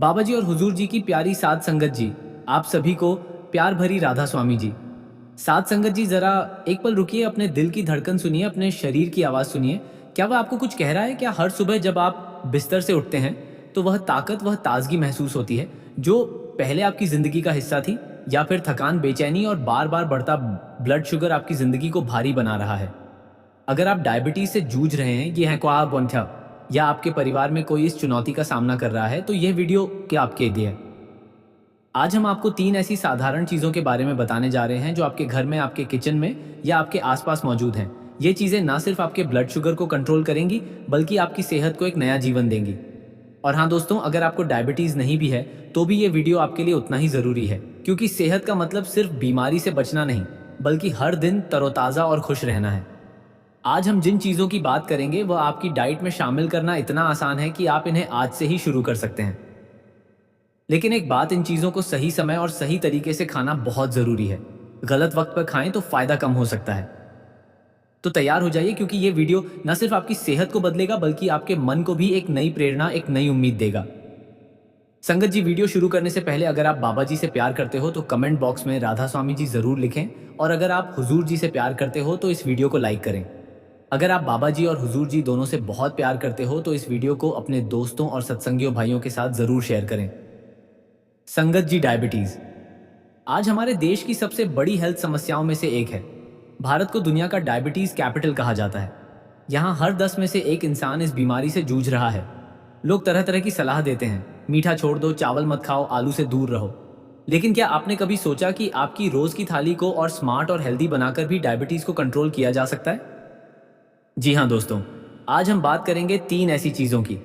बाबा जी और हुजूर जी की प्यारी साध संगत जी, आप सभी को प्यार भरी राधा स्वामी जी। साध संगत जी, जरा एक पल रुकिए, अपने दिल की धड़कन सुनिए, अपने शरीर की आवाज सुनिए। क्या वह आपको कुछ कह रहा है? क्या हर सुबह जब आप बिस्तर से उठते हैं तो वह ताकत, वह ताजगी महसूस होती है जो पहले आपकी जिंदगी का हिस्सा थी? या फिर थकान, बेचैनी और बार बार बढ़ता ब्लड शुगर आपकी जिंदगी को भारी बना रहा है? अगर आप डायबिटीज से जूझ रहे हैं, ये है को आप या आपके परिवार में कोई इस चुनौती का सामना कर रहा है, तो यह वीडियो क्या आपके लिए है। आज हम आपको 3 ऐसी साधारण चीज़ों के बारे में बताने जा रहे हैं जो आपके घर में, आपके किचन में या आपके आसपास मौजूद हैं। ये चीज़ें ना सिर्फ आपके ब्लड शुगर को कंट्रोल करेंगी, बल्कि आपकी सेहत को एक नया जीवन देंगी। और हाँ दोस्तों, अगर आपको डायबिटीज़ नहीं भी है, तो भी ये वीडियो आपके लिए उतना ही ज़रूरी है, क्योंकि सेहत का मतलब सिर्फ बीमारी से बचना नहीं, बल्कि हर दिन तरोताज़ा और खुश रहना है। आज हम जिन चीज़ों की बात करेंगे, वह आपकी डाइट में शामिल करना इतना आसान है कि आप इन्हें आज से ही शुरू कर सकते हैं। लेकिन एक बात, इन चीज़ों को सही समय और सही तरीके से खाना बहुत ज़रूरी है। गलत वक्त पर खाएं तो फ़ायदा कम हो सकता है। तो तैयार हो जाइए, क्योंकि ये वीडियो न सिर्फ आपकी सेहत को बदलेगा, बल्कि आपके मन को भी एक नई प्रेरणा, एक नई उम्मीद देगा। संगत जी, वीडियो शुरू करने से पहले अगर आप बाबा जी से प्यार करते हो तो कमेंट बॉक्स में राधा स्वामी जी ज़रूर लिखें, और अगर आप हुजूर जी से प्यार करते हो तो इस वीडियो को लाइक करें। अगर आप बाबा जी और हुजूर जी दोनों से बहुत प्यार करते हो तो इस वीडियो को अपने दोस्तों और सत्संगियों भाइयों के साथ ज़रूर शेयर करें। संगत जी, डायबिटीज़ आज हमारे देश की सबसे बड़ी हेल्थ समस्याओं में से एक है। भारत को दुनिया का डायबिटीज़ कैपिटल कहा जाता है। यहाँ हर 10 में से एक इंसान इस बीमारी से जूझ रहा है। लोग तरह तरह की सलाह देते हैं, मीठा छोड़ दो, चावल मत खाओ, आलू से दूर रहो। लेकिन क्या आपने कभी सोचा कि आपकी रोज़ की थाली को और स्मार्ट और हेल्दी बनाकर भी डायबिटीज़ को कंट्रोल किया जा सकता है? जी हाँ दोस्तों, आज हम बात करेंगे 3 ऐसी चीज़ों की।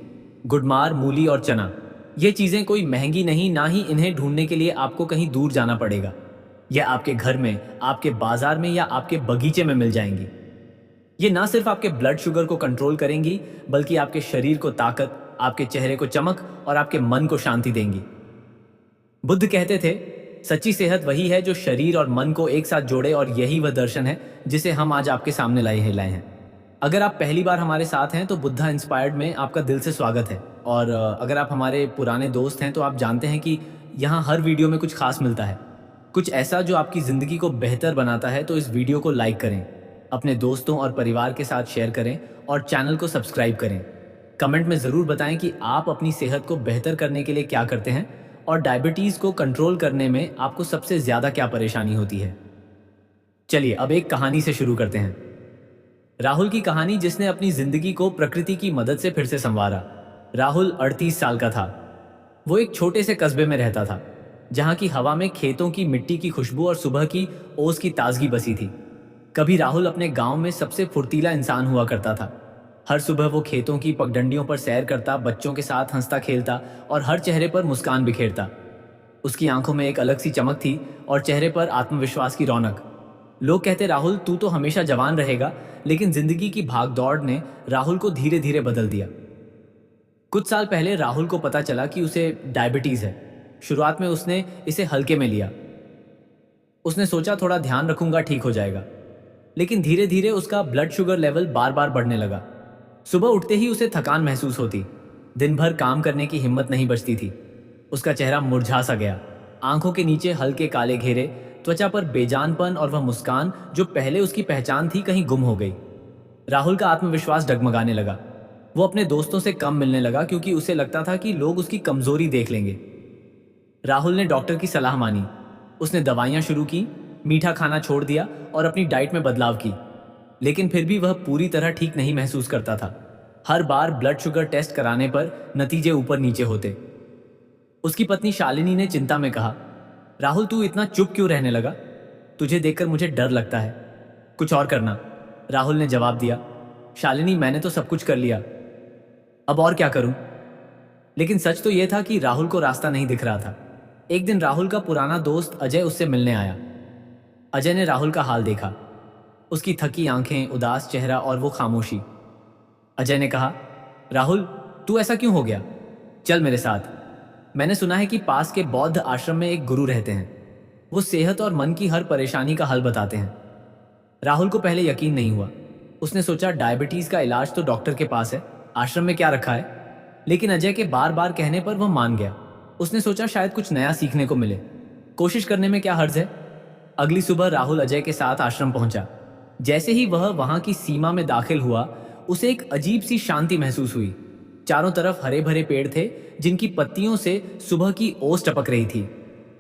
गुडमार, मूली और चना। ये चीज़ें कोई महंगी नहीं, ना ही इन्हें ढूंढने के लिए आपको कहीं दूर जाना पड़ेगा। यह आपके घर में, आपके बाजार में या आपके बगीचे में मिल जाएंगी। ये ना सिर्फ आपके ब्लड शुगर को कंट्रोल करेंगी, बल्कि आपके शरीर को ताकत, आपके चेहरे को चमक और आपके मन को शांति देंगी। बुद्ध कहते थे, सच्ची सेहत वही है जो शरीर और मन को एक साथ जोड़े, और यही वह दर्शन है जिसे हम आज आपके सामने लाए हैं। अगर आप पहली बार हमारे साथ हैं तो बुद्धा इंस्पायर्ड में आपका दिल से स्वागत है। और अगर आप हमारे पुराने दोस्त हैं तो आप जानते हैं कि यहाँ हर वीडियो में कुछ खास मिलता है, कुछ ऐसा जो आपकी ज़िंदगी को बेहतर बनाता है। तो इस वीडियो को लाइक करें, अपने दोस्तों और परिवार के साथ शेयर करें और चैनल को सब्सक्राइब करें। कमेंट में ज़रूर बताएं कि आप अपनी सेहत को बेहतर करने के लिए क्या करते हैं, और डायबिटीज़ को कंट्रोल करने में आपको सबसे ज़्यादा क्या परेशानी होती है। चलिए अब एक कहानी से शुरू करते हैं। राहुल की कहानी, जिसने अपनी जिंदगी को प्रकृति की मदद से फिर से संवारा। राहुल 38 साल का था। वो एक छोटे से कस्बे में रहता था, जहाँ की हवा में खेतों की मिट्टी की खुशबू और सुबह की ओस की ताजगी बसी थी। कभी राहुल अपने गांव में सबसे फुर्तीला इंसान हुआ करता था। हर सुबह वो खेतों की पगडंडियों पर सैर करता, बच्चों के साथ हंसता खेलता और हर चेहरे पर मुस्कान बिखेरता। उसकी आंखों में एक अलग सी चमक थी और चेहरे पर आत्मविश्वास की रौनक। लोग कहते, राहुल तू तो हमेशा जवान रहेगा। लेकिन जिंदगी की भागदौड़ ने राहुल को धीरे धीरे बदल दिया। कुछ साल पहले राहुल को पता चला कि उसे डायबिटीज है। शुरुआत में उसने इसे हल्के में लिया। उसने सोचा थोड़ा ध्यान रखूंगा, ठीक हो जाएगा। लेकिन धीरे धीरे उसका ब्लड शुगर लेवल बार बार बढ़ने लगा। सुबह उठते ही उसे थकान महसूस होती, दिन भर काम करने की हिम्मत नहीं बचती थी। उसका चेहरा मुरझा सा गया, आंखों के नीचे हल्के काले घेरे, त्वचा पर बेजानपन, और वह मुस्कान जो पहले उसकी पहचान थी कहीं गुम हो गई। राहुल का आत्मविश्वास डगमगाने लगा। वो अपने दोस्तों से कम मिलने लगा, क्योंकि उसे लगता था कि लोग उसकी कमजोरी देख लेंगे। राहुल ने डॉक्टर की सलाह मानी। उसने दवाइयां शुरू की, मीठा खाना छोड़ दिया और अपनी डाइट में बदलाव की। लेकिन फिर भी वह पूरी तरह ठीक नहीं महसूस करता था। हर बार ब्लड शुगर टेस्ट कराने पर नतीजे ऊपर नीचे होते। उसकी पत्नी शालिनी ने चिंता में कहा, राहुल तू इतना चुप क्यों रहने लगा? तुझे देखकर मुझे डर लगता है, कुछ और करना। राहुल ने जवाब दिया, शालिनी मैंने तो सब कुछ कर लिया, अब और क्या करूं? लेकिन सच तो यह था कि राहुल को रास्ता नहीं दिख रहा था। एक दिन राहुल का पुराना दोस्त अजय उससे मिलने आया। अजय ने राहुल का हाल देखा, उसकी थकी आंखें, उदास चेहरा और वो खामोशी। अजय ने कहा, राहुल तू ऐसा क्यों हो गया? चल मेरे साथ। मैंने सुना है कि पास के बौद्ध आश्रम में एक गुरु रहते हैं। वो सेहत और मन की हर परेशानी का हल बताते हैं। राहुल को पहले यकीन नहीं हुआ। उसने सोचा डायबिटीज का इलाज तो डॉक्टर के पास है, आश्रम में क्या रखा है। लेकिन अजय के बार बार कहने पर वह मान गया। उसने सोचा शायद कुछ नया सीखने को मिले। कोशिश करने में क्या हर्ज है। अगली सुबह राहुल अजय के साथ आश्रम पहुंचा। जैसे ही वह वहां की सीमा में दाखिल हुआ, उसे एक अजीब सी शांति महसूस हुई। चारों तरफ हरे भरे पेड़ थे जिनकी पत्तियों से सुबह की ओस टपक रही थी।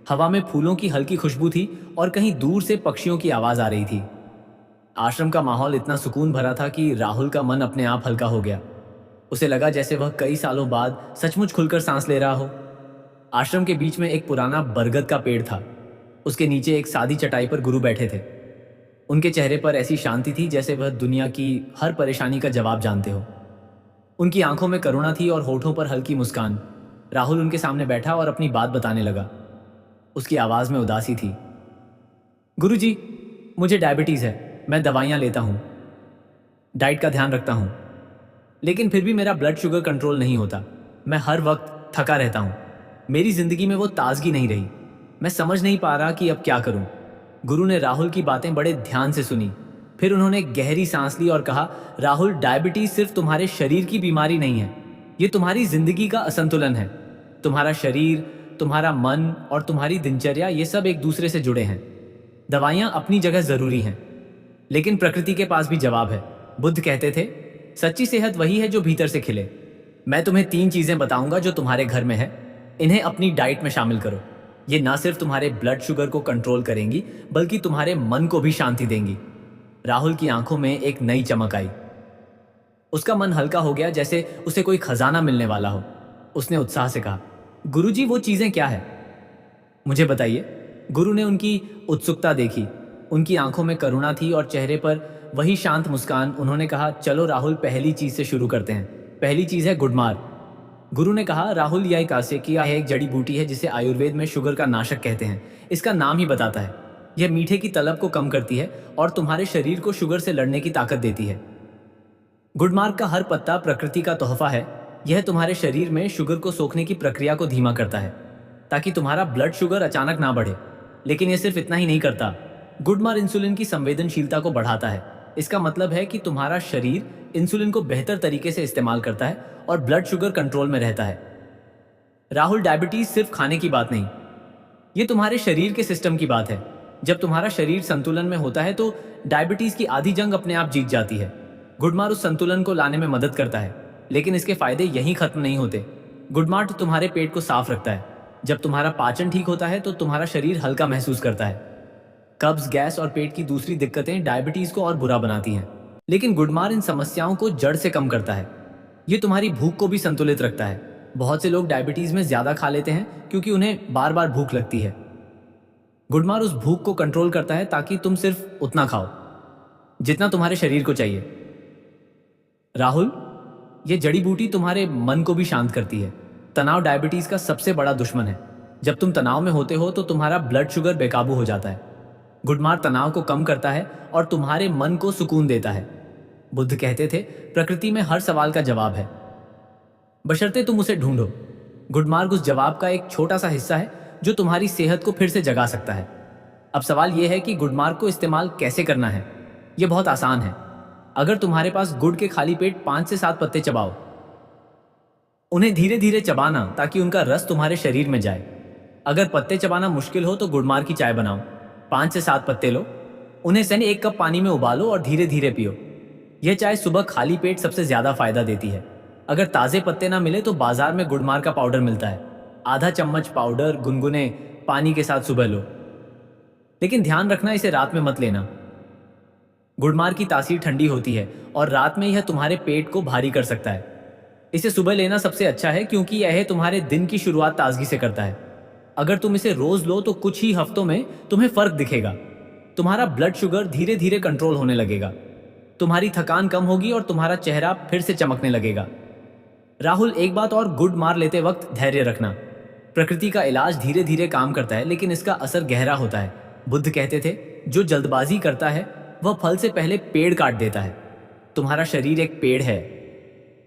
हवा में फूलों की हल्की खुशबू थी और कहीं दूर से पक्षियों की आवाज आ रही थी। आश्रम का माहौल इतना सुकून भरा था कि राहुल का मन अपने आप हल्का हो गया। उसे लगा जैसे वह कई सालों बाद सचमुच खुलकर सांस ले रहा हो। आश्रम के बीच में एक पुराना बरगद का पेड़ था। उसके नीचे एक सादी चटाई पर गुरु बैठे थे। उनके चेहरे पर ऐसी शांति थी जैसे वह दुनिया की हर परेशानी का जवाब जानते हो। उनकी आंखों में करुणा थी और होठों पर हल्की मुस्कान। राहुल उनके सामने बैठा और अपनी बात बताने लगा। उसकी आवाज में उदासी थी। गुरुजी, मुझे डायबिटीज है, मैं दवाइयां लेता हूं, डाइट का ध्यान रखता हूं, लेकिन फिर भी मेरा ब्लड शुगर कंट्रोल नहीं होता। मैं हर वक्त थका रहता हूं। मेरी जिंदगी में वो ताजगी नहीं रही। मैं समझ नहीं पा रहा कि अब क्या करूं। गुरु ने राहुल की बातें बड़े ध्यान से सुनी। फिर उन्होंने गहरी सांस ली और कहा, राहुल, डायबिटीज सिर्फ तुम्हारे शरीर की बीमारी नहीं है, ये तुम्हारी जिंदगी का असंतुलन है। तुम्हारा शरीर, तुम्हारा मन और तुम्हारी दिनचर्या, ये सब एक दूसरे से जुड़े हैं। दवाइयां अपनी जगह जरूरी हैं, लेकिन प्रकृति के पास भी जवाब है। बुद्ध कहते थे, सच्ची सेहत वही है जो भीतर से खिले। मैं तुम्हें 3 चीजें बताऊंगा जो तुम्हारे घर में है। इन्हें अपनी डाइट में शामिल करो। ये ना सिर्फ तुम्हारे ब्लड शुगर को कंट्रोल करेंगी, बल्कि तुम्हारे मन को भी शांति देंगी। राहुल की आंखों में एक नई चमक आई। उसका मन हल्का हो गया, जैसे उसे कोई खजाना मिलने वाला हो। उसने उत्साह से कहा, गुरुजी, वो चीजें क्या है, मुझे बताइए। गुरु ने उनकी उत्सुकता देखी। उनकी आंखों में करुणा थी और चेहरे पर वही शांत मुस्कान। उन्होंने कहा, चलो राहुल, पहली चीज से शुरू करते हैं। पहली चीज है गुडमार। गुरु ने कहा, राहुल, यह कासेकिया है, एक जड़ी बूटी है जिसे आयुर्वेद में शुगर का नाशक कहते हैं। इसका नाम ही बताता है। यह मीठे की तलब को कम करती है और तुम्हारे शरीर को शुगर से लड़ने की ताकत देती है। गुडमार्ग का हर पत्ता प्रकृति का तोहफा है। यह तुम्हारे शरीर में शुगर को सोखने की प्रक्रिया को धीमा करता है, ताकि तुम्हारा ब्लड शुगर अचानक ना बढ़े। लेकिन यह सिर्फ इतना ही नहीं करता। गुडमार्ग इंसुलिन की संवेदनशीलता को बढ़ाता है। इसका मतलब है कि तुम्हारा शरीर इंसुलिन को बेहतर तरीके से इस्तेमाल करता है और ब्लड शुगर कंट्रोल में रहता है। राहुल, डायबिटीज सिर्फ खाने की बात नहीं, ये तुम्हारे शरीर के सिस्टम की बात है। जब तुम्हारा शरीर संतुलन में होता है तो डायबिटीज की आधी जंग अपने आप जीत जाती है। गुडमार्ग उस संतुलन को लाने में मदद करता है, लेकिन इसके फायदे यहीं खत्म नहीं होते। गुडमार्ग तुम्हारे पेट को साफ रखता है। जब तुम्हारा पाचन ठीक होता है तो तुम्हारा शरीर हल्का महसूस करता है। कब्ज, गैस और पेट की दूसरी दिक्कतें डायबिटीज को और बुरा बनाती हैं, लेकिन गुडमार्ग इन समस्याओं को जड़ से कम करता है। ये तुम्हारी भूख को भी संतुलित रखता है। बहुत से लोग डायबिटीज में ज्यादा खा लेते हैं क्योंकि उन्हें बार बार भूख लगती है। गुडमार्ग उस भूख को कंट्रोल करता है ताकि तुम सिर्फ उतना खाओ जितना तुम्हारे शरीर को चाहिए। राहुल, ये जड़ी बूटी तुम्हारे मन को भी शांत करती है। तनाव डायबिटीज का सबसे बड़ा दुश्मन है। जब तुम तनाव में होते हो तो तुम्हारा ब्लड शुगर बेकाबू हो जाता है। गुडमार्ग तनाव को कम करता है और तुम्हारे मन को सुकून देता है। बुद्ध कहते थे, प्रकृति में हर सवाल का जवाब है, बशर्ते तुम उसे ढूंढो। गुडमार्ग उस जवाब का एक छोटा सा हिस्सा है जो तुम्हारी सेहत को फिर से जगा सकता है। अब सवाल यह है कि गुडमार्ग को इस्तेमाल कैसे करना है। यह बहुत आसान है। अगर तुम्हारे पास गुड़ के खाली पेट 5 से 7 पत्ते चबाओ। उन्हें धीरे धीरे चबाना ताकि उनका रस तुम्हारे शरीर में जाए। अगर पत्ते चबाना मुश्किल हो तो गुडमार्ग की चाय बनाओ। 5 से 7 पत्ते लो, उन्हें 1 कप पानी में उबालो और धीरे धीरे पियो। यह चाय सुबह खाली पेट सबसे ज्यादा फायदा देती है। अगर ताजे पत्ते ना मिले तो बाजार में गुडमार्ग का पाउडर मिलता है। आधा चम्मच पाउडर गुनगुने पानी के साथ सुबह लो, लेकिन ध्यान रखना इसे रात में मत लेना। गुडमार्ग की तासीर ठंडी होती है और रात में यह तुम्हारे पेट को भारी कर सकता है। इसे सुबह लेना सबसे अच्छा है क्योंकि यह तुम्हारे दिन की शुरुआत ताजगी से करता है। अगर तुम इसे रोज लो तो कुछ ही हफ्तों में तुम्हें फर्क दिखेगा। तुम्हारा ब्लड शुगर धीरे धीरे कंट्रोल होने लगेगा, तुम्हारी थकान कम होगी और तुम्हारा चेहरा फिर से चमकने लगेगा। राहुल, एक बात और, गुडमार्ग लेते वक्त धैर्य रखना। प्रकृति का इलाज धीरे धीरे काम करता है, लेकिन इसका असर गहरा होता है। बुद्ध कहते थे, जो जल्दबाजी करता है वह फल से पहले पेड़ काट देता है। तुम्हारा शरीर एक पेड़ है,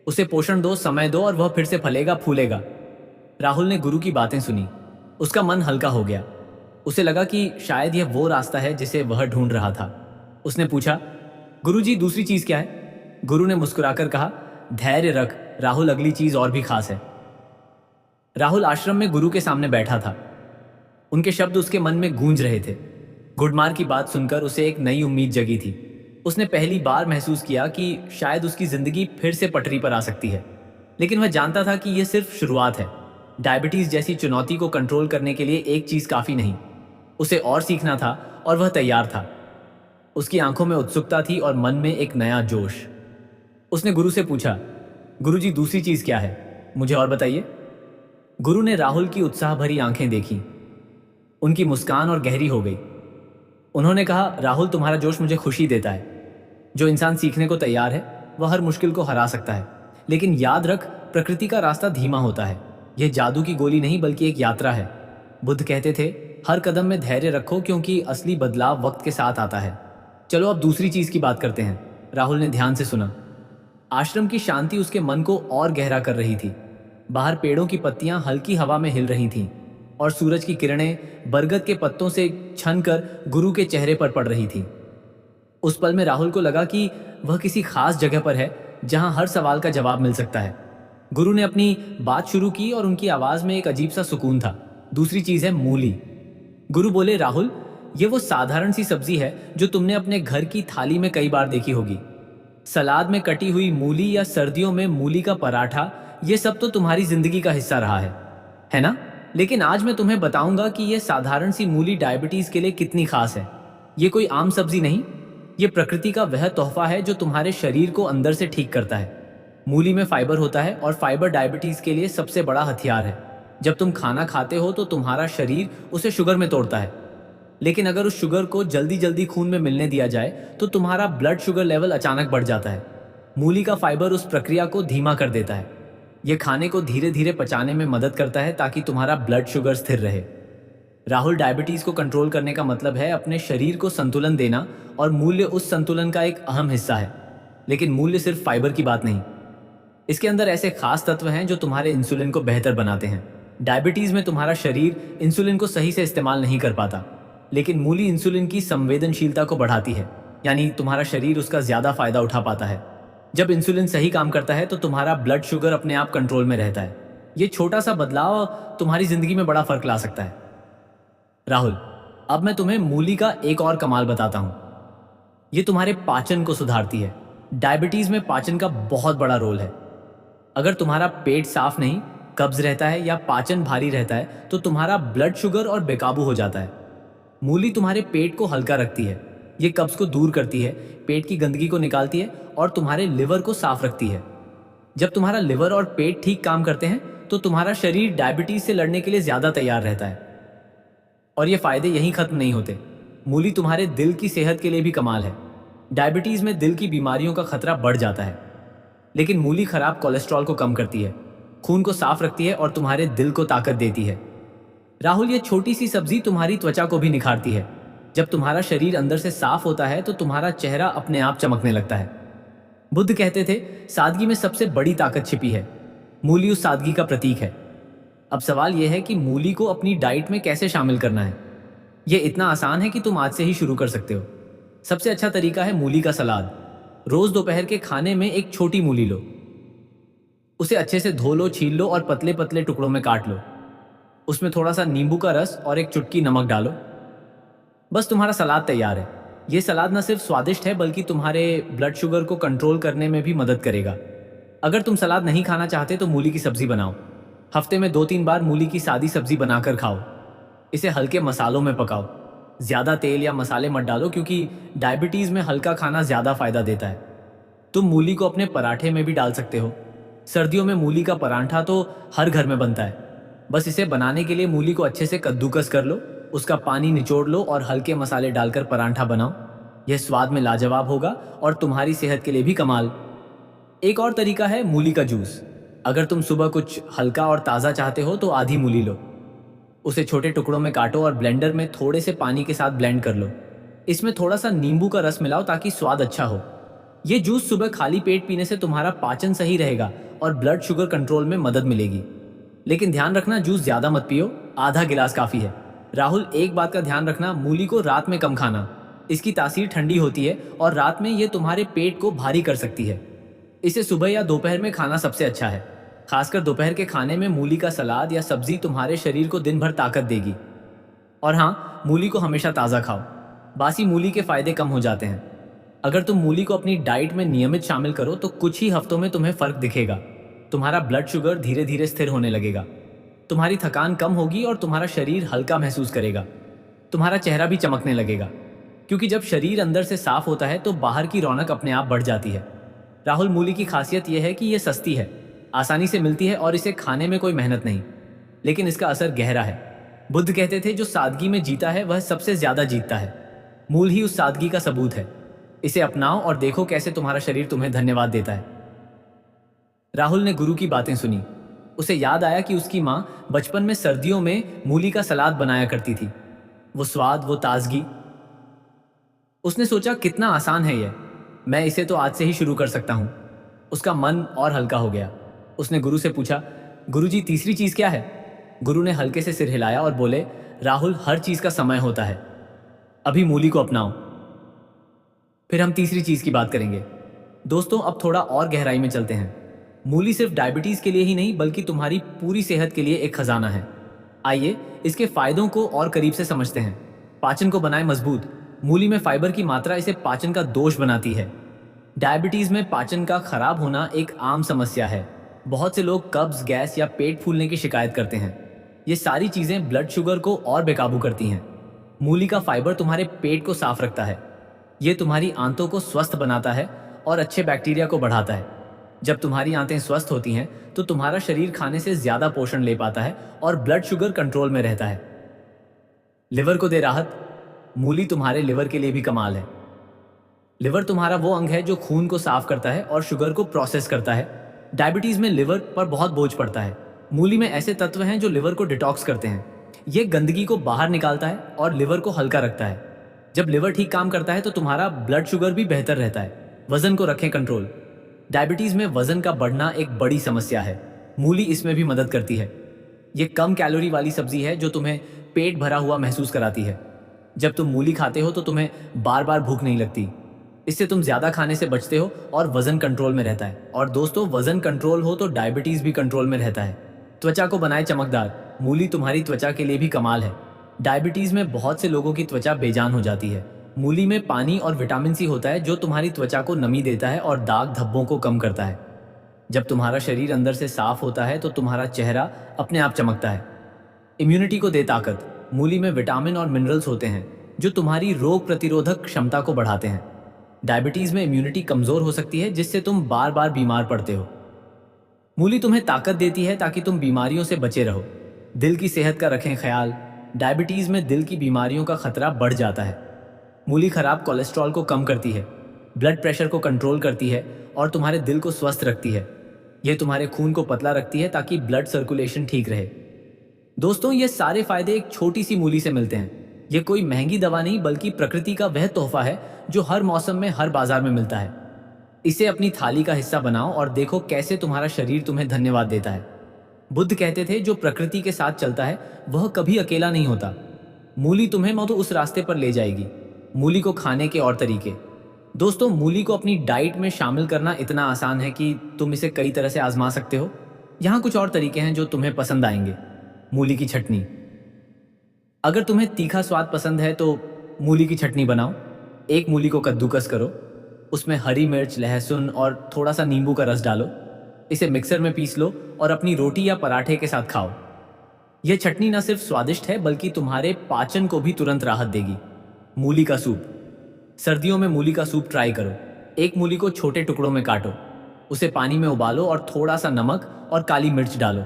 उसे पोषण दो, समय दो और वह फिर से फलेगा, फूलेगा। राहुल ने गुरु की बातें सुनी। उसका मन हल्का हो गया। उसे लगा कि शायद यह वो रास्ता है जिसे वह ढूंढ रहा था। उसने पूछा, गुरुजी, दूसरी चीज क्या है? गुरु ने मुस्कुराकर कहा, धैर्य रख राहुल, अगली चीज और भी खास है। राहुल आश्रम में गुरु के सामने बैठा था। उनके शब्द उसके मन में गूंज रहे थे। गुडमार की बात सुनकर उसे एक नई उम्मीद जगी थी। उसने पहली बार महसूस किया कि शायद उसकी जिंदगी फिर से पटरी पर आ सकती है। लेकिन वह जानता था कि यह सिर्फ शुरुआत है। डायबिटीज जैसी चुनौती को कंट्रोल करने के लिए एक चीज काफी नहीं, उसे और सीखना था और वह तैयार था। उसकी आंखों में उत्सुकता थी और मन में एक नया जोश। उसने गुरु से पूछा, गुरुजी दूसरी चीज क्या है, मुझे और बताइए। गुरु ने राहुल की उत्साह भरी आंखें देखी। उनकी मुस्कान और गहरी हो गई। उन्होंने कहा, राहुल तुम्हारा जोश मुझे खुशी देता है। जो इंसान सीखने को तैयार है वह हर मुश्किल को हरा सकता है। लेकिन याद रख, प्रकृति का रास्ता धीमा होता है। यह जादू की गोली नहीं बल्कि एक यात्रा है। बुद्ध कहते थे, हर कदम में धैर्य रखो क्योंकि असली बदलाव वक्त के साथ आता है। चलो अब दूसरी चीज की बात करते हैं। राहुल ने ध्यान से सुना। आश्रम की शांति उसके मन को और गहरा कर रही थी। बाहर पेड़ों की पत्तियां हल्की हवा में हिल रही थीं और सूरज की किरणें बरगद के पत्तों से छन कर गुरु के चेहरे पर पड़ रही थी। उस पल में राहुल को लगा कि वह किसी खास जगह पर है जहां हर सवाल का जवाब मिल सकता है। गुरु ने अपनी बात शुरू की और उनकी आवाज में एक अजीब सा सुकून था। दूसरी चीज है मूली। गुरु बोले, राहुल ये वो साधारण सी सब्जी है जो तुमने अपने घर की थाली में कई बार देखी होगी। सलाद में कटी हुई मूली या सर्दियों में मूली का पराठा, ये सब तो तुम्हारी जिंदगी का हिस्सा रहा है ना? लेकिन आज मैं तुम्हें बताऊंगा कि यह साधारण सी मूली डायबिटीज के लिए कितनी खास है। ये कोई आम सब्जी नहीं, ये प्रकृति का वह तोहफा है जो तुम्हारे शरीर को अंदर से ठीक करता है। मूली में फाइबर होता है और फाइबर डायबिटीज के लिए सबसे बड़ा हथियार है। जब तुम खाना खाते हो तो तुम्हारा शरीर उसे शुगर में तोड़ता है, लेकिन अगर उस शुगर को जल्दी जल्दी खून में मिलने दिया जाए तो तुम्हारा ब्लड शुगर लेवल अचानक बढ़ जाता है। मूली का फाइबर उस प्रक्रिया को धीमा कर देता है। यह खाने को धीरे धीरे पचाने में मदद करता है ताकि तुम्हारा ब्लड शुगर स्थिर रहे। राहुल, डायबिटीज को कंट्रोल करने का मतलब है अपने शरीर को संतुलन देना, और मूल्य उस संतुलन का एक अहम हिस्सा है। लेकिन मूल्य सिर्फ फाइबर की बात नहीं, इसके अंदर ऐसे खास तत्व हैं जो तुम्हारे इंसुलिन को बेहतर बनाते हैं। डायबिटीज में तुम्हारा शरीर इंसुलिन को सही से इस्तेमाल नहीं कर पाता, लेकिन मूली इंसुलिन की संवेदनशीलता को बढ़ाती है, यानी तुम्हारा शरीर उसका ज्यादा फायदा उठा पाता है। जब इंसुलिन सही काम करता है तो तुम्हारा ब्लड शुगर अपने आप कंट्रोल में रहता है। ये छोटा सा बदलाव तुम्हारी जिंदगी में बड़ा फर्क ला सकता है। राहुल, अब मैं तुम्हें मूली का एक और कमाल बताता हूं। ये तुम्हारे पाचन को सुधारती है। डायबिटीज में पाचन का बहुत बड़ा रोल है। अगर तुम्हारा पेट साफ नहीं, कब्ज रहता है या पाचन भारी रहता है तो तुम्हारा ब्लड शुगर और बेकाबू हो जाता है। मूली तुम्हारे पेट को हल्का रखती है। ये कब्ज को दूर करती है, पेट की गंदगी को निकालती है और तुम्हारे लिवर को साफ रखती है। जब तुम्हारा लिवर और पेट ठीक काम करते हैं तो तुम्हारा शरीर डायबिटीज से लड़ने के लिए ज्यादा तैयार रहता है। और ये फायदे यहीं खत्म नहीं होते। मूली तुम्हारे दिल की सेहत के लिए भी कमाल है। डायबिटीज में दिल की बीमारियों का खतरा बढ़ जाता है, लेकिन मूली खराब कोलेस्ट्रॉल को कम करती है, खून को साफ रखती है और तुम्हारे दिल को ताकत देती है। राहुल, ये छोटी सी सब्जी तुम्हारी त्वचा को भी निखारती है। जब तुम्हारा शरीर अंदर से साफ होता है तो तुम्हारा चेहरा अपने आप चमकने लगता है। बुद्ध कहते थे, सादगी में सबसे बड़ी ताकत छिपी है। मूली उस सादगी का प्रतीक है। अब सवाल यह है कि मूली को अपनी डाइट में कैसे शामिल करना है। यह इतना आसान है कि तुम आज से ही शुरू कर सकते हो। सबसे अच्छा तरीका है मूली का सलाद। रोज दोपहर के खाने में एक छोटी मूली लो, उसे अच्छे से धो लो, छील लो और पतले पतले टुकड़ों में काट लो। उसमें थोड़ा सा नींबू का रस और एक चुटकी नमक डालो। बस तुम्हारा सलाद तैयार है। ये सलाद न सिर्फ स्वादिष्ट है बल्कि तुम्हारे ब्लड शुगर को कंट्रोल करने में भी मदद करेगा। अगर तुम सलाद नहीं खाना चाहते तो मूली की सब्जी बनाओ। हफ्ते में 2-3 बार मूली की सादी सब्जी बनाकर खाओ। इसे हल्के मसालों में पकाओ। ज्यादा तेल या मसाले मत डालो क्योंकि डायबिटीज में हल्का खाना ज्यादा फायदा देता है। तुम मूली को अपने पराठे में भी डाल सकते हो। सर्दियों में मूली का पराठा तो हर घर में बनता है। बस इसे बनाने के लिए मूली को अच्छे से कद्दूकस कर लो, उसका पानी निचोड़ लो और हल्के मसाले डालकर पराठा बनाओ। यह स्वाद में लाजवाब होगा और तुम्हारी सेहत के लिए भी कमाल। एक और तरीका है मूली का जूस। अगर तुम सुबह कुछ हल्का और ताज़ा चाहते हो तो आधी मूली लो, उसे छोटे टुकड़ों में काटो और ब्लेंडर में थोड़े से पानी के साथ ब्लेंड कर लो। इसमें थोड़ा सा नींबू का रस मिलाओ ताकि स्वाद अच्छा हो। ये जूस सुबह खाली पेट पीने से तुम्हारा पाचन सही रहेगा और ब्लड शुगर कंट्रोल में मदद मिलेगी। लेकिन ध्यान रखना, जूस ज्यादा मत पियो, आधा गिलास काफी है। राहुल, एक बात का ध्यान रखना, मूली को रात में कम खाना। इसकी तासीर ठंडी होती है और रात में ये तुम्हारे पेट को भारी कर सकती है। इसे सुबह या दोपहर में खाना सबसे अच्छा है, खासकर दोपहर के खाने में मूली का सलाद या सब्जी तुम्हारे शरीर को दिन भर ताकत देगी। और हाँ, मूली को हमेशा ताज़ा खाओ। बासी मूली के फायदे कम हो जाते हैं। अगर तुम मूली को अपनी डाइट में नियमित शामिल करो तो कुछ ही हफ्तों में तुम्हें फर्क दिखेगा। तुम्हारा ब्लड शुगर धीरे धीरे स्थिर होने लगेगा, तुम्हारी थकान कम होगी और तुम्हारा शरीर हल्का महसूस करेगा। तुम्हारा चेहरा भी चमकने लगेगा, क्योंकि जब शरीर अंदर से साफ होता है तो बाहर की रौनक अपने आप बढ़ जाती है। राहुल, मूली की खासियत यह है कि यह सस्ती है, आसानी से मिलती है और इसे खाने में कोई मेहनत नहीं, लेकिन इसका असर गहरा है। बुद्ध कहते थे, जो सादगी में जीता है वह सबसे ज्यादा जीतता है। मूल ही उस सादगी का सबूत है। इसे अपनाओ और देखो कैसे तुम्हारा शरीर तुम्हें धन्यवाद देता है। राहुल ने गुरु की बातें सुनी। उसे याद आया कि उसकी माँ बचपन में सर्दियों में मूली का सलाद बनाया करती थी। वो स्वाद, वो ताजगी। उसने सोचा, कितना आसान है यह, मैं इसे तो आज से ही शुरू कर सकता हूँ। उसका मन और हल्का हो गया। उसने गुरु से पूछा, गुरुजी, तीसरी चीज क्या है? गुरु ने हल्के से सिर हिलाया और बोले, राहुल, हर चीज का समय होता है। अभी मूली को अपनाओ, फिर हम तीसरी चीज की बात करेंगे। दोस्तों, अब थोड़ा और गहराई में चलते हैं। मूली सिर्फ डायबिटीज के लिए ही नहीं बल्कि तुम्हारी पूरी सेहत के लिए एक खजाना है। आइए इसके फायदों को और करीब से समझते हैं। पाचन को बनाए मजबूत। मूली में फाइबर की मात्रा इसे पाचन का दोष बनाती है। डायबिटीज में पाचन का खराब होना एक आम समस्या है। बहुत से लोग कब्ज, गैस या पेट फूलने की शिकायत करते हैं। ये सारी चीजें ब्लड शुगर को और बेकाबू करती हैं। मूली का फाइबर तुम्हारे पेट को साफ रखता है। ये तुम्हारी आंतों को स्वस्थ बनाता है और अच्छे बैक्टीरिया को बढ़ाता है। जब तुम्हारी आंतें स्वस्थ होती हैं तो तुम्हारा शरीर खाने से ज्यादा पोषण ले पाता है और ब्लड शुगर कंट्रोल में रहता है। लिवर को दे राहत। मूली तुम्हारे लिवर के लिए भी कमाल है। लिवर तुम्हारा वो अंग है जो खून को साफ करता है और शुगर को प्रोसेस करता है। डायबिटीज में लिवर पर बहुत बोझ पड़ता है। मूली में ऐसे तत्व हैं जो लिवर को डिटॉक्स करते हैं। ये गंदगी को बाहर निकालता है और लिवर को हल्का रखता है। जब लिवर ठीक काम करता है तो तुम्हारा ब्लड शुगर भी बेहतर रहता है। वजन को रखें कंट्रोल। डायबिटीज में वजन का बढ़ना एक बड़ी समस्या है। मूली इसमें भी मदद करती है। ये कम कैलोरी वाली सब्जी है जो तुम्हें पेट भरा हुआ महसूस कराती है। जब तुम मूली खाते हो तो तुम्हें बार बार भूख नहीं लगती। इससे तुम ज्यादा खाने से बचते हो और वजन कंट्रोल में रहता है। और दोस्तों, वजन कंट्रोल हो तो डायबिटीज भी कंट्रोल में रहता है। त्वचा को बनाए चमकदार। मूली तुम्हारी त्वचा के लिए भी कमाल है। डायबिटीज में बहुत से लोगों की त्वचा बेजान हो जाती है। मूली में पानी और विटामिन सी होता है जो तुम्हारी त्वचा को नमी देता है और दाग धब्बों को कम करता है। जब तुम्हारा शरीर अंदर से साफ होता है तो तुम्हारा चेहरा अपने आप चमकता है। इम्यूनिटी को दे ताकत। मूली में विटामिन और मिनरल्स होते हैं जो तुम्हारी रोग प्रतिरोधक क्षमता को बढ़ाते हैं। डायबिटीज में इम्यूनिटी कमजोर हो सकती है जिससे तुम बार बार बीमार पड़ते हो। मूली तुम्हें ताकत देती है ताकि तुम बीमारियों से बचे रहो। दिल की सेहत का रखें ख्याल। डायबिटीज में दिल की बीमारियों का खतरा बढ़ जाता है। मूली खराब कोलेस्ट्रॉल को कम करती है, ब्लड प्रेशर को कंट्रोल करती है और तुम्हारे दिल को स्वस्थ रखती है। यह तुम्हारे खून को पतला रखती है ताकि ब्लड सर्कुलेशन ठीक रहे। दोस्तों, ये सारे फायदे एक छोटी सी मूली से मिलते हैं। ये कोई महंगी दवा नहीं बल्कि प्रकृति का वह तोहफा है जो हर मौसम में हर बाजार में मिलता है। इसे अपनी थाली का हिस्सा बनाओ और देखो कैसे तुम्हारा शरीर तुम्हें धन्यवाद देता है। बुद्ध कहते थे, जो प्रकृति के साथ चलता है वह कभी अकेला नहीं होता। मूली तुम्हें मधु उस रास्ते पर ले जाएगी। मूली को खाने के और तरीके। दोस्तों, मूली को अपनी डाइट में शामिल करना इतना आसान है कि तुम इसे कई तरह से आजमा सकते हो। यहाँ कुछ और तरीके हैं जो तुम्हें पसंद आएंगे। मूली की चटनी। अगर तुम्हें तीखा स्वाद पसंद है तो मूली की चटनी बनाओ। एक मूली को कद्दूकस करो, उसमें हरी मिर्च, लहसुन और थोड़ा सा नींबू का रस डालो। इसे मिक्सर में पीस लो और अपनी रोटी या पराठे के साथ खाओ। यह चटनी न सिर्फ स्वादिष्ट है बल्कि तुम्हारे पाचन को भी तुरंत राहत देगी। मूली का सूप। सर्दियों में मूली का सूप ट्राई करो। एक मूली को छोटे टुकड़ों में काटो, उसे पानी में उबालो और थोड़ा सा नमक और काली मिर्च डालो।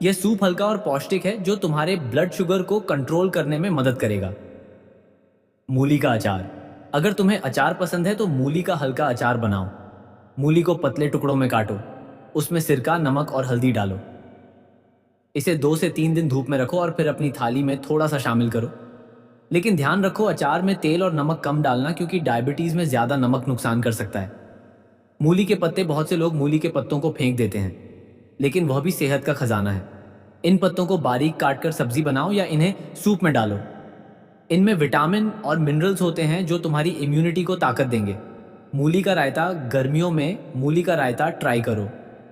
यह सूप हल्का और पौष्टिक है जो तुम्हारे ब्लड शुगर को कंट्रोल करने में मदद करेगा। मूली का अचार। अगर तुम्हें अचार पसंद है तो मूली का हल्का अचार बनाओ। मूली को पतले टुकड़ों में काटो, उसमें सिरका, नमक और हल्दी डालो। इसे 2 से 3 दिन धूप में रखो और फिर अपनी थाली में थोड़ा सा शामिल करो। लेकिन ध्यान रखो, अचार में तेल और नमक कम डालना क्योंकि डायबिटीज में ज्यादा नमक नुकसान कर सकता है। मूली के पत्ते। बहुत से लोग मूली के पत्तों को फेंक देते हैं, लेकिन वह भी सेहत का खजाना है। इन पत्तों को बारीक काटकर सब्जी बनाओ या इन्हें सूप में डालो। इनमें विटामिन और मिनरल्स होते हैं जो तुम्हारी इम्यूनिटी को ताकत देंगे। मूली का रायता। गर्मियों में मूली का रायता ट्राई करो।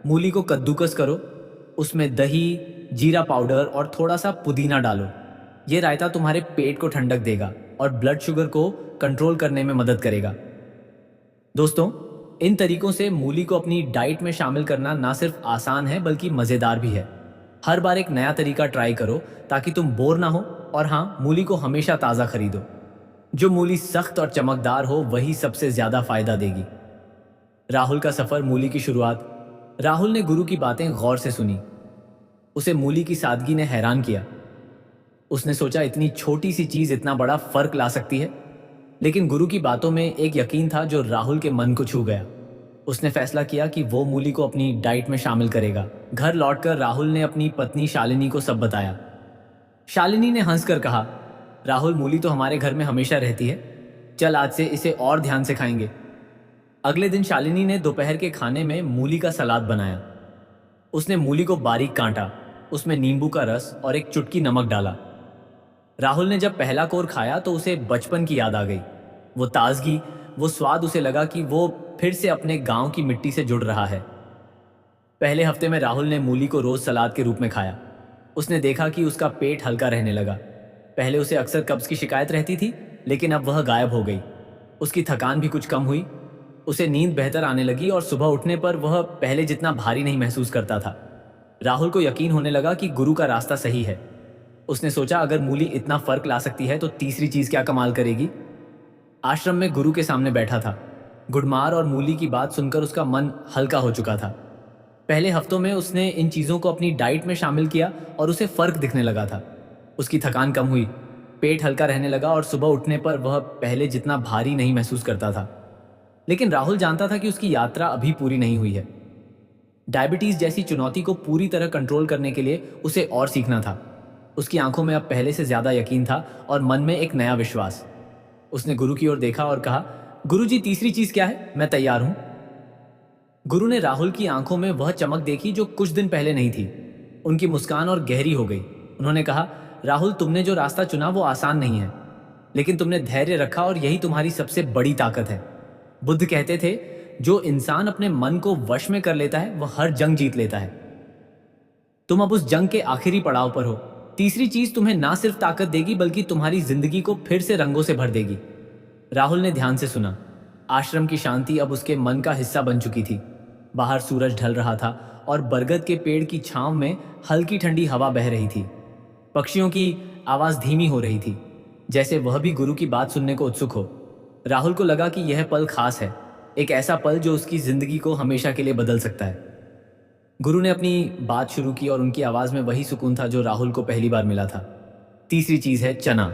मूली को कद्दूकस करो, उसमें दही, जीरा पाउडर और थोड़ा सा पुदीना डालो। ये रायता तुम्हारे पेट को ठंडक देगा और ब्लड शुगर को कंट्रोल करने में मदद करेगा। दोस्तों, इन तरीकों से मूली को अपनी डाइट में शामिल करना ना सिर्फ आसान है बल्कि मज़ेदार भी है। हर बार एक नया तरीका ट्राई करो ताकि तुम बोर ना हो। और हाँ, मूली को हमेशा ताज़ा खरीदो। जो मूली सख्त और चमकदार हो वही सबसे ज़्यादा फायदा देगी। राहुल का सफ़र, मूली की शुरुआत। राहुल ने गुरु की बातें गौर से सुनी। उसे मूली की सादगी ने हैरान किया। उसने सोचा इतनी छोटी सी चीज़ इतना बड़ा फर्क ला सकती है। लेकिन गुरु की बातों में एक यकीन था जो राहुल के मन को छू गया। उसने फैसला किया कि वो मूली को अपनी डाइट में शामिल करेगा। घर लौटकर राहुल ने अपनी पत्नी शालिनी को सब बताया। शालिनी ने हंसकर कहा, राहुल, मूली तो हमारे घर में हमेशा रहती है। चल, आज से इसे और ध्यान से खाएंगे। अगले दिन शालिनी ने दोपहर के खाने में मूली का सलाद बनाया। उसने मूली को बारीक काटा, उसमें नींबू का रस और एक चुटकी नमक डाला। राहुल ने जब पहला कोर खाया तो उसे बचपन की याद आ गई। वो ताजगी, वो स्वाद, उसे लगा कि वो फिर से अपने गांव की मिट्टी से जुड़ रहा है। पहले हफ्ते में राहुल ने मूली को रोज सलाद के रूप में खाया। उसने देखा कि उसका पेट हल्का रहने लगा। पहले उसे अक्सर कब्ज की शिकायत रहती थी, लेकिन अब वह गायब हो गई। उसकी थकान भी कुछ कम हुई। उसे नींद बेहतर आने लगी और सुबह उठने पर वह पहले जितना भारी नहीं महसूस करता था। राहुल को यकीन होने लगा कि गुरु का रास्ता सही है। उसने सोचा, अगर मूली इतना फर्क ला सकती है तो तीसरी चीज क्या कमाल करेगी। आश्रम में गुरु के सामने बैठा था। गुड़मार और मूली की बात सुनकर उसका मन हल्का हो चुका था। पहले हफ्तों में उसने इन चीज़ों को अपनी डाइट में शामिल किया और उसे फर्क दिखने लगा था। उसकी थकान कम हुई, पेट हल्का रहने लगा और सुबह उठने पर वह पहले जितना भारी नहीं महसूस करता था। लेकिन राहुल जानता था कि उसकी यात्रा अभी पूरी नहीं हुई है। डायबिटीज जैसी चुनौती को पूरी तरह कंट्रोल करने के लिए उसे और सीखना था। उसकी आंखों में अब पहले से ज्यादा यकीन था और मन में एक नया विश्वास। उसने गुरु की ओर देखा और कहा, गुरु जी, तीसरी चीज क्या है? मैं तैयार हूं। गुरु ने राहुल की आंखों में वह चमक देखी जो कुछ दिन पहले नहीं थी। उनकी मुस्कान और गहरी हो गई। उन्होंने कहा, राहुल, तुमने जो रास्ता चुना वो आसान नहीं है, लेकिन तुमने धैर्य रखा और यही तुम्हारी सबसे बड़ी ताकत है। बुद्ध कहते थे, जो इंसान अपने मन को वश में कर लेता है वह हर जंग जीत लेता है। तुम अब उस जंग के आखिरी पड़ाव पर हो। तीसरी चीज तुम्हें ना सिर्फ ताकत देगी बल्कि तुम्हारी जिंदगी को फिर से रंगों से भर देगी। राहुल ने ध्यान से सुना। आश्रम की शांति अब उसके मन का हिस्सा बन चुकी थी। बाहर सूरज ढल रहा था और बरगद के पेड़ की छांव में हल्की ठंडी हवा बह रही थी। पक्षियों की आवाज धीमी हो रही थी, जैसे वह भी गुरु की बात सुनने को उत्सुक हो। राहुल को लगा कि यह पल खास है, एक ऐसा पल जो उसकी जिंदगी को हमेशा के लिए बदल सकता है। गुरु ने अपनी बात शुरू की और उनकी आवाज में वही सुकून था जो राहुल को पहली बार मिला था। तीसरी चीज है चना।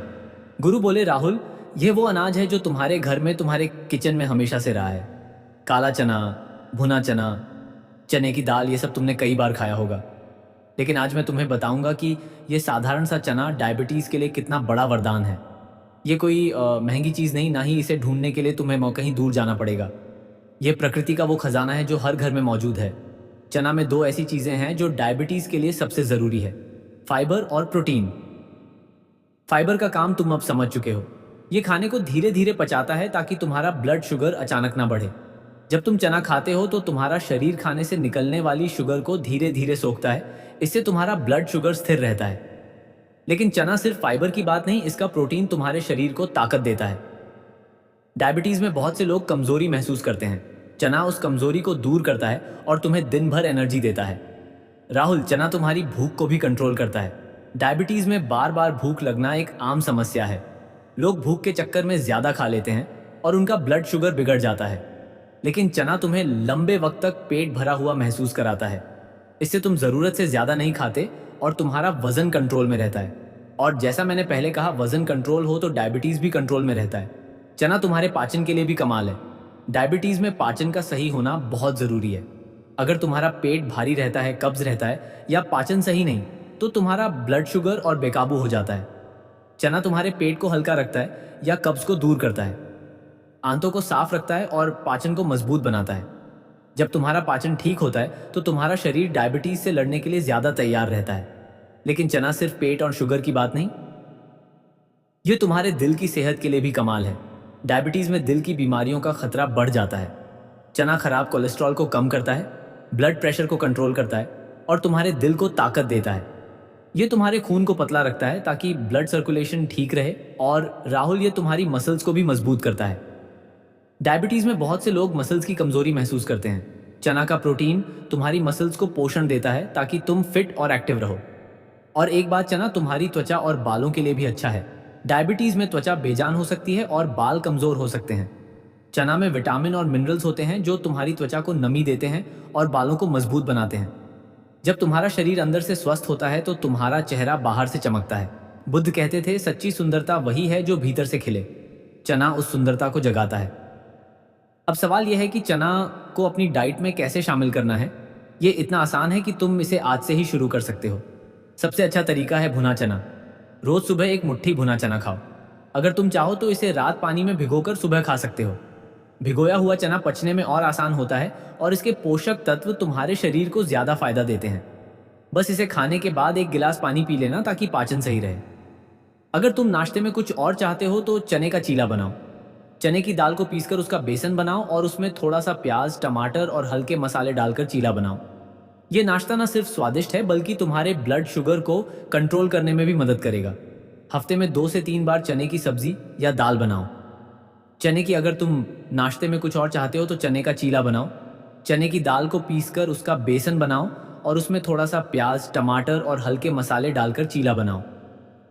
गुरु बोले, राहुल, यह वो अनाज है जो तुम्हारे घर में, तुम्हारे किचन में हमेशा से रहा है। काला चना, भुना चना, चने की दाल, ये सब तुमने कई बार खाया होगा। लेकिन आज मैं तुम्हें बताऊंगा कि यह साधारण सा चना डायबिटीज के लिए कितना बड़ा वरदान है। ये कोई महंगी चीज नहीं, ना ही इसे ढूंढने के लिए तुम्हें कहीं दूर जाना पड़ेगा। यह प्रकृति का वो खजाना है जो हर घर में मौजूद है। चना में दो ऐसी चीजें हैं जो डायबिटीज के लिए सबसे जरूरी है, फाइबर और प्रोटीन। फाइबर का काम तुम अब समझ चुके हो। ये खाने को धीरे धीरे पचाता है ताकि तुम्हारा ब्लड शुगर अचानक ना बढ़े। जब तुम चना खाते हो तो तुम्हारा शरीर खाने से निकलने वाली शुगर को धीरे धीरे सोखता है। इससे तुम्हारा ब्लड शुगर स्थिर रहता है। लेकिन चना सिर्फ फाइबर की बात नहीं, इसका प्रोटीन तुम्हारे शरीर को ताकत देता है। डायबिटीज में बहुत से लोग कमजोरी महसूस करते हैं। चना उस कमजोरी को दूर करता है और तुम्हें दिन भर एनर्जी देता है। राहुल, चना तुम्हारी भूख को भी कंट्रोल करता है। डायबिटीज में बार बार भूख लगना एक आम समस्या है। लोग भूख के चक्कर में ज्यादा खा लेते हैं और उनका ब्लड शुगर बिगड़ जाता है। लेकिन चना तुम्हें लंबे वक्त तक पेट भरा हुआ महसूस कराता है। इससे तुम जरूरत से ज्यादा नहीं खाते और तुम्हारा वजन कंट्रोल में रहता है। और जैसा मैंने पहले कहा, वजन कंट्रोल हो तो डायबिटीज भी कंट्रोल में रहता है। चना तुम्हारे पाचन के लिए भी कमाल है। डायबिटीज में पाचन का सही होना बहुत जरूरी है। अगर तुम्हारा पेट भारी रहता है, कब्ज रहता है या पाचन सही नहीं, तो तुम्हारा ब्लड शुगर और बेकाबू हो जाता है। चना तुम्हारे पेट को हल्का रखता है या कब्ज को दूर करता है, आंतों को साफ रखता है और पाचन को मजबूत बनाता है। जब तुम्हारा पाचन ठीक होता है तो तुम्हारा शरीर डायबिटीज से लड़ने के लिए ज्यादा तैयार रहता है। लेकिन चना सिर्फ पेट और शुगर की बात नहीं, ये तुम्हारे दिल की सेहत के लिए भी कमाल है। डायबिटीज में दिल की बीमारियों का खतरा बढ़ जाता है। चना खराब कोलेस्ट्रॉल को कम करता है, ब्लड प्रेशर को कंट्रोल करता है और तुम्हारे दिल को ताकत देता है। ये तुम्हारे खून को पतला रखता है ताकि ब्लड सर्कुलेशन ठीक रहे। और राहुल, ये तुम्हारी मसल्स को भी मजबूत करता है। डायबिटीज में बहुत से लोग मसल्स की कमजोरी महसूस करते हैं। चना का प्रोटीन तुम्हारी मसल्स को पोषण देता है ताकि तुम फिट और एक्टिव रहो। और एक बात, चना तुम्हारी त्वचा और बालों के लिए भी अच्छा है। डायबिटीज में त्वचा बेजान हो सकती है और बाल कमजोर हो सकते हैं। चना में विटामिन और मिनरल्स होते हैं जो तुम्हारी त्वचा को नमी देते हैं और बालों को मजबूत बनाते हैं। जब तुम्हारा शरीर अंदर से स्वस्थ होता है तो तुम्हारा चेहरा बाहर से चमकता है। बुद्ध कहते थे, सच्ची सुंदरता वही है जो भीतर से खिले। चना उस सुंदरता को जगाता है। अब सवाल यह है कि चना को अपनी डाइट में कैसे शामिल करना है। ये इतना आसान है कि तुम इसे आज से ही शुरू कर सकते हो। सबसे अच्छा तरीका है भुना चना। रोज सुबह एक मुट्ठी भुना चना खाओ। अगर तुम चाहो तो इसे रात पानी में भिगोकर सुबह खा सकते हो। भिगोया हुआ चना पचने में और आसान होता है और इसके पोषक तत्व तुम्हारे शरीर को ज्यादा फायदा देते हैं। बस इसे खाने के बाद एक गिलास पानी पी लेना ताकि पाचन सही रहे। अगर तुम नाश्ते में कुछ और चाहते हो तो चने का चीला बनाओ। चने की दाल को पीसकर उसका बेसन बनाओ और उसमें थोड़ा सा प्याज, टमाटर और हल्के मसाले डालकर चीला बनाओ। ये नाश्ता ना सिर्फ स्वादिष्ट है बल्कि तुम्हारे ब्लड शुगर को कंट्रोल करने में भी मदद करेगा। हफ्ते में 2 से 3 बार चने की सब्जी या दाल बनाओ। चने की अगर तुम नाश्ते में कुछ और चाहते हो तो चने का चीला बनाओ। चने की दाल को पीसकर उसका बेसन बनाओ और उसमें थोड़ा सा प्याज, टमाटर और हल्के मसाले डालकर चीला बनाओ।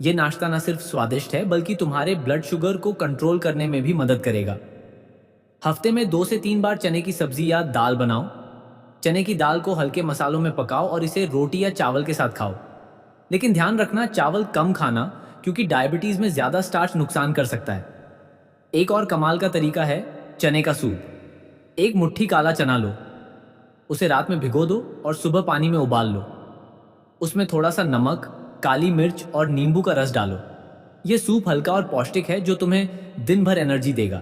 ये नाश्ता ना सिर्फ स्वादिष्ट है बल्कि तुम्हारे ब्लड शुगर को कंट्रोल करने में भी मदद करेगा। हफ्ते में 2 से 3 बार चने की सब्जी या दाल बनाओ। चने की दाल को हल्के मसालों में पकाओ और इसे रोटी या चावल के साथ खाओ। लेकिन ध्यान रखना, चावल कम खाना, क्योंकि डायबिटीज में ज्यादा स्टार्च नुकसान कर सकता है। एक और कमाल का तरीका है चने का सूप। एक मुट्ठी काला चना लो, उसे रात में भिगो दो और सुबह पानी में उबाल लो। उसमें थोड़ा सा नमक, काली मिर्च और नींबू का रस डालो। यह सूप हल्का और पौष्टिक है जो तुम्हें दिन भर एनर्जी देगा।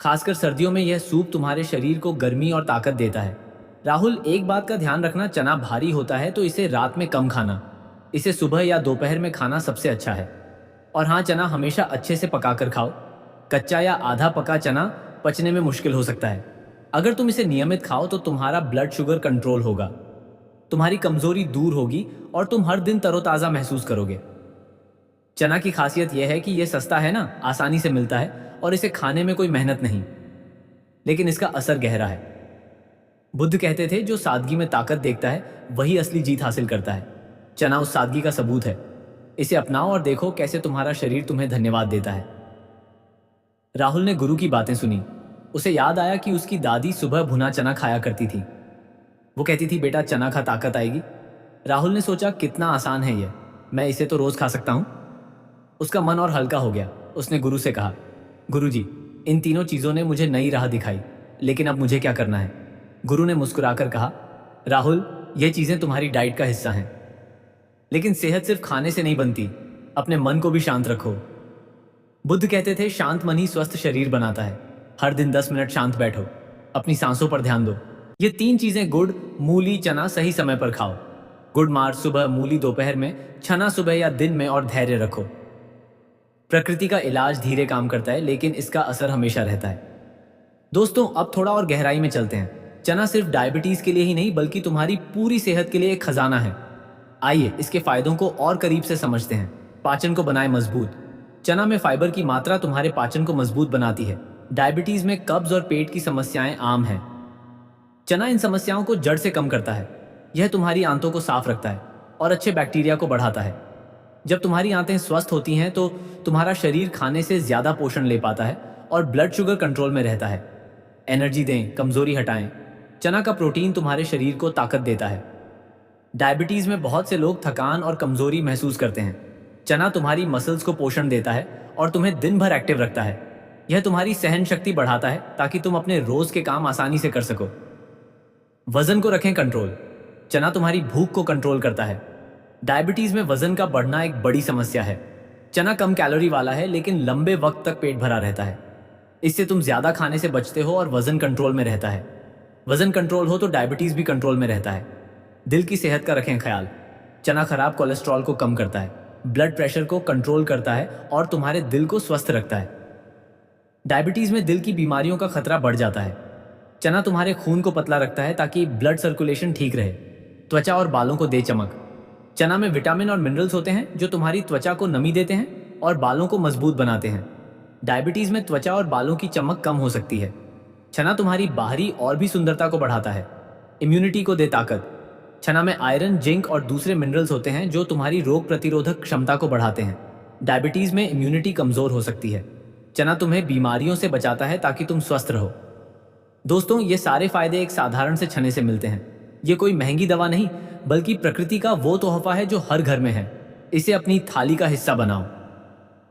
खासकर सर्दियों में यह सूप तुम्हारे शरीर को गर्मी और ताकत देता है। राहुल, एक बात का ध्यान रखना, चना भारी होता है तो इसे रात में कम खाना। इसे सुबह या दोपहर में खाना सबसे अच्छा है। और हाँ, चना हमेशा अच्छे से पकाकर खाओ। कच्चा या आधा पका चना पचने में मुश्किल हो सकता है। अगर तुम इसे नियमित खाओ तो तुम्हारा ब्लड शुगर कंट्रोल होगा, तुम्हारी कमजोरी दूर होगी और तुम हर दिन तरोताजा महसूस करोगे। चना की खासियत यह है कि यह सस्ता है ना, आसानी से मिलता है और इसे खाने में कोई मेहनत नहीं, लेकिन इसका असर गहरा है। बुद्ध कहते थे, जो सादगी में ताकत देखता है वही असली जीत हासिल करता है। चना उस सादगी का सबूत है। इसे अपनाओ और देखो कैसे तुम्हारा शरीर तुम्हें धन्यवाद देता है। राहुल ने गुरु की बातें सुनी। उसे याद आया कि उसकी दादी सुबह भुना चना खाया करती थी। वो कहती थी, बेटा चना खा, ताकत आएगी। राहुल ने सोचा, कितना आसान है ये, मैं इसे तो रोज खा सकता हूं। उसका मन और हल्का हो गया। उसने गुरु से कहा, गुरुजी, इन तीनों चीजों ने मुझे नई राह दिखाई, लेकिन अब मुझे क्या करना है। गुरु ने मुस्कुराकर कहा, राहुल, ये चीजें तुम्हारी डाइट का हिस्सा हैं, लेकिन सेहत सिर्फ खाने से नहीं बनती, अपने मन को भी शांत रखो। बुद्ध कहते थे, शांत मन ही स्वस्थ शरीर बनाता है। हर दिन 10 मिनट शांत बैठो, अपनी सांसों पर ध्यान दो। ये 3 चीजें, गुड़, मूली, चना, सही समय पर खाओ। गुड़ मार्च सुबह, मूली दोपहर में, चना सुबह या दिन में, और धैर्य रखो। प्रकृति का इलाज धीरे काम करता है, लेकिन इसका असर हमेशा रहता है। दोस्तों, अब थोड़ा और गहराई में चलते हैं। चना सिर्फ डायबिटीज के लिए ही नहीं बल्कि तुम्हारी पूरी सेहत के लिए एक खजाना है। आइए इसके फायदों को और करीब से समझते हैं। पाचन को बनाए मजबूत। चना में फाइबर की मात्रा तुम्हारे पाचन को मजबूत बनाती है। डायबिटीज में कब्ज और पेट की समस्याएं आम हैं। चना इन समस्याओं को जड़ से कम करता है। यह तुम्हारी आंतों को साफ रखता है और अच्छे बैक्टीरिया को बढ़ाता है। जब तुम्हारी आंतें स्वस्थ होती हैं तो तुम्हारा शरीर खाने से ज्यादा पोषण ले पाता है और ब्लड शुगर कंट्रोल में रहता है। एनर्जी दें, कमजोरी हटाएं। चना का प्रोटीन तुम्हारे शरीर को ताकत देता है। डायबिटीज में बहुत से लोग थकान और कमजोरी महसूस करते हैं। चना तुम्हारी मसल्स को पोषण देता है और तुम्हें दिन भर एक्टिव रखता है। यह तुम्हारी सहन शक्ति बढ़ाता है ताकि तुम अपने रोज के काम आसानी से कर सको। वजन को रखें कंट्रोल। चना तुम्हारी भूख को कंट्रोल करता है। डायबिटीज में वजन का बढ़ना एक बड़ी समस्या है। चना कम कैलोरी वाला है लेकिन लंबे वक्त तक पेट भरा रहता है। इससे तुम ज्यादा खाने से बचते हो और वजन कंट्रोल में रहता है। वजन कंट्रोल हो तो डायबिटीज भी कंट्रोल में रहता है। दिल की सेहत का रखें ख्याल। चना खराब कोलेस्ट्रॉल को कम करता है, ब्लड प्रेशर को कंट्रोल करता है और तुम्हारे दिल को स्वस्थ रखता है। डायबिटीज में दिल की बीमारियों का खतरा बढ़ जाता है। चना तुम्हारे खून को पतला रखता है ताकि ब्लड सर्कुलेशन ठीक रहे। त्वचा और बालों को दे चमक। चना में विटामिन और मिनरल्स होते हैं जो तुम्हारी त्वचा को नमी देते हैं और बालों को मजबूत बनाते हैं। डायबिटीज में त्वचा और बालों की चमक कम हो सकती है। चना तुम्हारी बाहरी और भी सुंदरता को बढ़ाता है। इम्यूनिटी को दे ताकत। चना में आयरन, जिंक और दूसरे मिनरल्स होते हैं जो तुम्हारी रोग प्रतिरोधक क्षमता को बढ़ाते हैं। डायबिटीज में इम्यूनिटी कमजोर हो सकती है। चना तुम्हें बीमारियों से बचाता है ताकि तुम स्वस्थ रहो। दोस्तों, ये सारे फायदे एक साधारण से चने से मिलते हैं। ये कोई महंगी दवा नहीं, बल्कि प्रकृति का वो तोहफा है जो हर घर में है। इसे अपनी थाली का हिस्सा बनाओ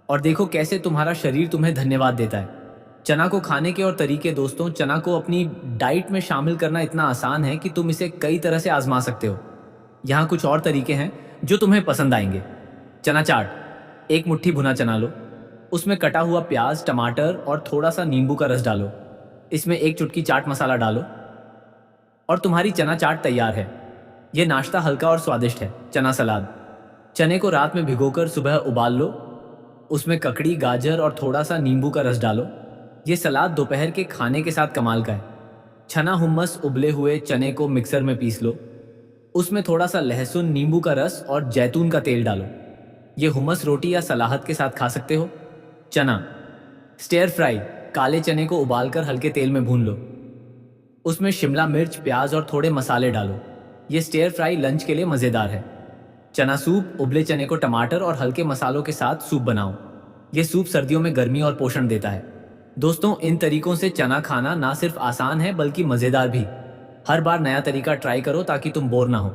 और देखो कैसे तुम्हारा शरीर तुम्हें धन्यवाद देता है। चना को खाने के और तरीके। दोस्तों, चना को अपनी डाइट में शामिल करना इतना आसान है कि तुम इसे कई तरह से आजमा सकते हो। यहाँ कुछ और तरीके हैं जो तुम्हें पसंद आएंगे। चना चाट। एक मुट्ठी भुना चना लो, उसमें कटा हुआ प्याज, टमाटर और थोड़ा सा नींबू का रस डालो। इसमें एक चुटकी चाट मसाला डालो और तुम्हारी चना चाट तैयार है। यह नाश्ता हल्का और स्वादिष्ट है। चना सलाद। चने को रात में भिगोकर सुबह उबाल लो, उसमें ककड़ी, गाजर और थोड़ा सा नींबू का रस डालो। ये सलाद दोपहर के खाने के साथ कमाल का है। चना हुम्मस। उबले हुए चने को मिक्सर में पीस लो, उसमें थोड़ा सा लहसुन, नींबू का रस और जैतून का तेल डालो। ये हुम्मस रोटी या सलाहत के साथ खा सकते हो। चना स्टेयर फ्राई। काले चने को उबालकर हल्के तेल में भून लो, उसमें शिमला मिर्च, प्याज और थोड़े मसाले डालो। ये स्टेयर फ्राई लंच के लिए मज़ेदार है। चना सूप। उबले चने को टमाटर और हल्के मसालों के साथ सूप बनाओ। ये सूप सर्दियों में गर्मी और पोषण देता है। दोस्तों, इन तरीकों से चना खाना ना सिर्फ आसान है बल्कि मज़ेदार भी। हर बार नया तरीका ट्राई करो ताकि तुम बोर ना हो।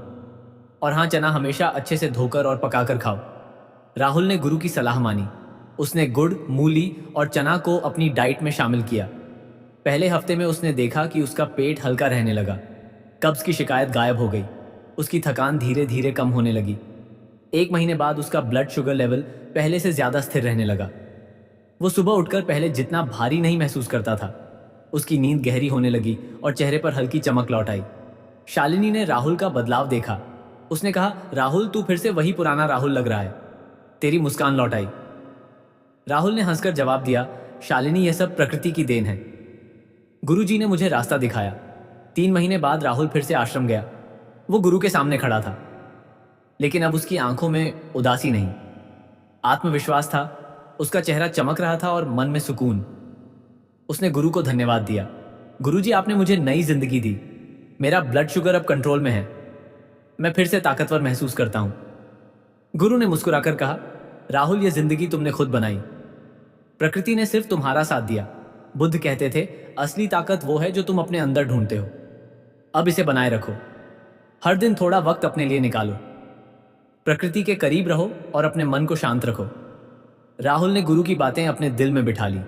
और हाँ, चना हमेशा अच्छे से धोकर और पकाकर खाओ। राहुल ने गुरु की सलाह मानी। उसने गुड़, मूली और चना को अपनी डाइट में शामिल किया। पहले हफ्ते में उसने देखा कि उसका पेट हल्का रहने लगा, कब्ज की शिकायत गायब हो गई, उसकी थकान धीरे धीरे कम होने लगी। 1 महीने बाद उसका ब्लड शुगर लेवल पहले से ज़्यादा स्थिर रहने लगा। वो सुबह उठकर पहले जितना भारी नहीं महसूस करता था। उसकी नींद गहरी होने लगी और चेहरे पर हल्की चमक लौट आई। शालिनी ने राहुल का बदलाव देखा। उसने कहा, राहुल, तू फिर से वही पुराना राहुल लग रहा है। तेरी मुस्कान लौट आई। राहुल ने हंसकर जवाब दिया, शालिनी, यह सब प्रकृति की देन है। गुरुजी ने मुझे रास्ता दिखाया। 3 महीने बाद राहुल फिर से आश्रम गया। वो गुरु के सामने खड़ा था, लेकिन अब उसकी आंखों में उदासी नहीं, आत्मविश्वास था। उसका चेहरा चमक रहा था और मन में सुकून। उसने गुरु को धन्यवाद दिया। गुरुजी, आपने मुझे नई जिंदगी दी। मेरा ब्लड शुगर अब कंट्रोल में है। मैं फिर से ताकतवर महसूस करता हूं। गुरु ने मुस्कुराकर कहा, राहुल, यह जिंदगी तुमने खुद बनाई। प्रकृति ने सिर्फ तुम्हारा साथ दिया। बुद्ध कहते थे, असली ताकत वो है जो तुम अपने अंदर ढूंढते हो। अब इसे बनाए रखो। हर दिन थोड़ा वक्त अपने लिए निकालो। प्रकृति के करीब रहो और अपने मन को शांत रखो। राहुल ने गुरु की बातें अपने दिल में बिठा ली।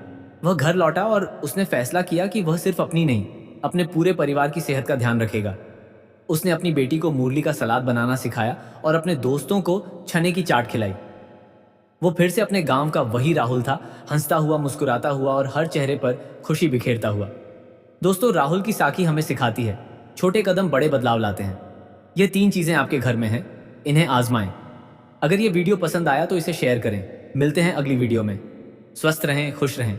वह घर लौटा और उसने फैसला किया कि वह सिर्फ अपनी नहीं, अपने पूरे परिवार की सेहत का ध्यान रखेगा। उसने अपनी बेटी को मूली का सलाद बनाना सिखाया और अपने दोस्तों को चने की चाट खिलाई। वो फिर से अपने गांव का वही राहुल था, हंसता हुआ, मुस्कुराता हुआ और हर चेहरे पर खुशी बिखेरता हुआ। दोस्तों, राहुल की साखी हमें सिखाती है, छोटे कदम बड़े बदलाव लाते हैं। ये 3 चीजें आपके घर में हैं, इन्हें आजमाएं। अगर ये वीडियो पसंद आया तो इसे शेयर करें। मिलते हैं अगली वीडियो में। स्वस्थ रहें, खुश रहें।